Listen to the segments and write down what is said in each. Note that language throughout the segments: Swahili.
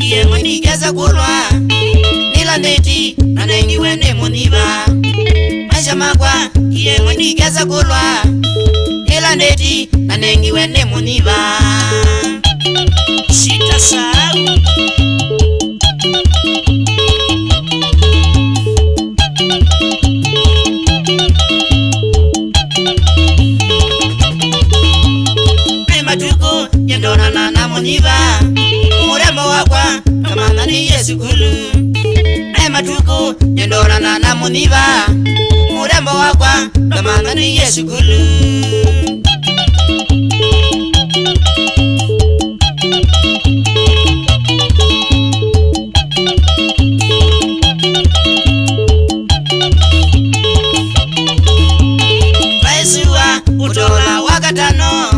kiemweni kesa kulwa nila neti na nengi wene muniva maisha makwa kiemweni kesa kulwa nila neti na nengi wene muniva shita sahau matuko yendona na muniva murembo wakwa kama ni Yesu kulu matuko yendona na muniva murembo wakwa kama ni Yesu kulu Baisua utola wakatano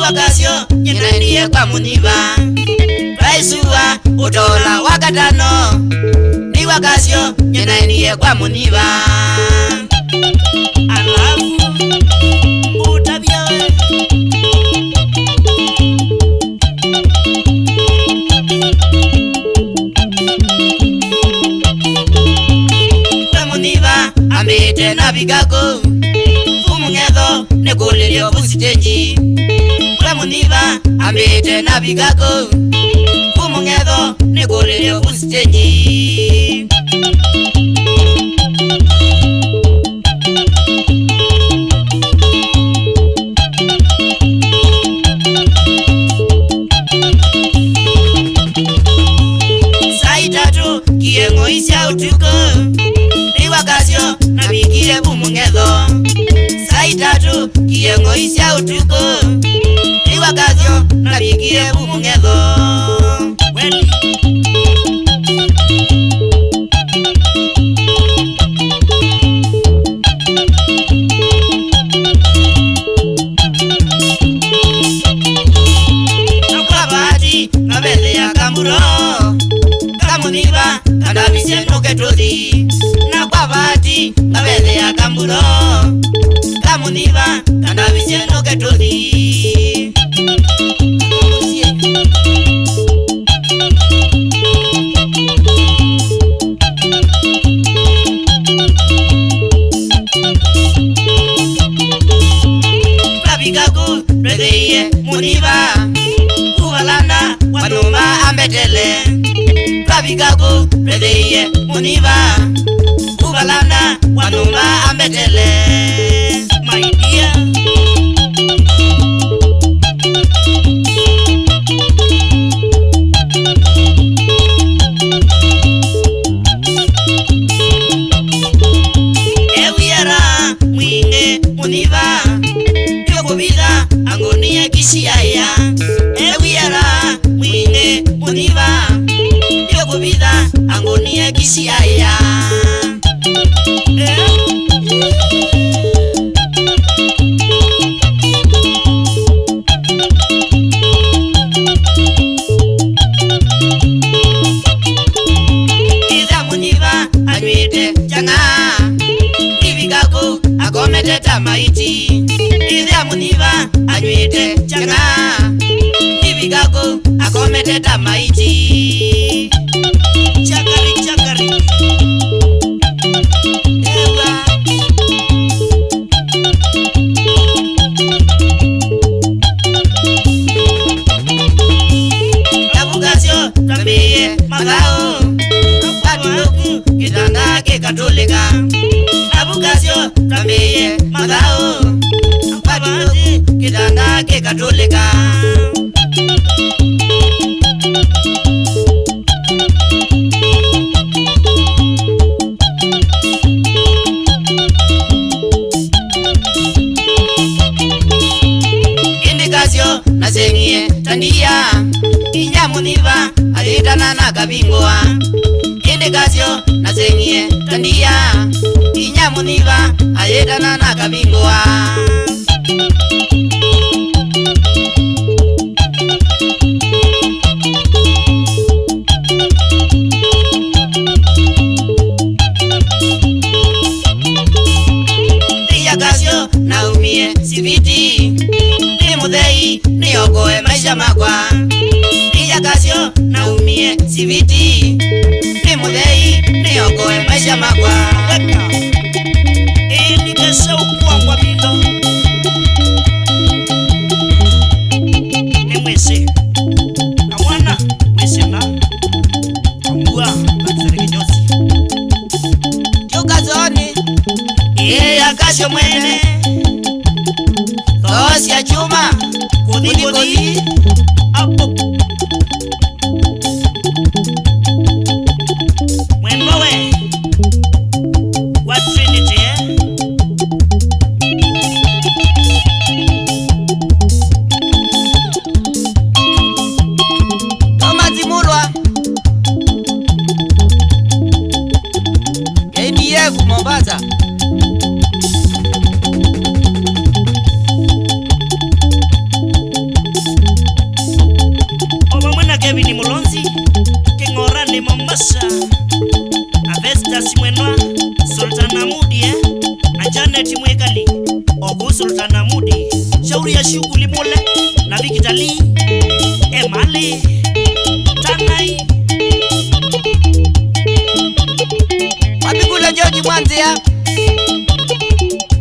Wakasyo nyenaniye kwa muniva Baisua utola wakatano Ni wakasyo nyenaniye kwa muniva Alafu utabia Kwa muniva ambete na bigako Fumungezo nekulilio usitenji muniva ambete na bigako kumungezo nekolele usitenyi saitatu kiengo isya utuko ni wakasyo na bigile kumungezo saitatu kiengo isya utuko wakazyo na bigile bumungezo Weli Nakwa bahati ngabele ya kamburo Kamuniva kandabisye nuketozi Nakwa bahati ngabele ya kamburo Kamuniva kandabisye nuketozi Muniva kuvalanda wanuma ambetele Kabikaku redeye muniva kuvalanda wanuma ambetele My dear Ewiera mwinge muniva Yokubida angonia kisiaya Ewiera mwine muniva Yokubida angonia kisiaya Iza muniva anwite changa Nivikaku agomete tamaiti Iza muniva anwite changa Nivikaku agomete tamaiti Chakari chakari Ewa Kabugasyo kambiye magao Katiloku kitanda kekatolika Kabugasyo kambiye magao Katiloku kitanda kekatolika Indikasyo nasengie tandia Inyamuniva alitana na kabingoa Indikasyo nasengie tandia Inyamuniva alitana na kabingoa Indikasyo naumie siviti Ni mudhei niokoe maisha makwa Indikasyo naumie niye siviti ni mudhei ni okoe maisha makwa weka nikesa ukuangwa mindo ni mwese awana mwese na ambua batseregenyosi Chukazoni akasho mwene kosi ya chuma kodi apo mwendowe wa Trinity Toma zimulwa KDF Mombasa Kevin Mulonzi Kengorani Mombasa Avestas Mwenwa Sultan Amudi na Janet Mwekali Ogu Sultan Amudi Shauri ya shughuli mule na Vikitali Emali Tanai Mapikula George Mwanzia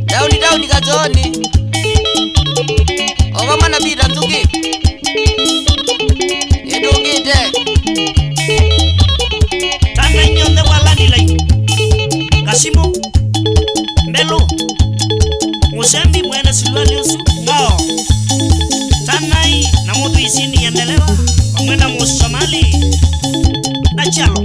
Dauni Kazoni Ogoma na Bida Nzuki Tana nyonde wala nilai Kasimo Mbelo Musembi mwene silwali usu Ngao Tanai na mudu isini yandelewa Mwena Musamali Na chalo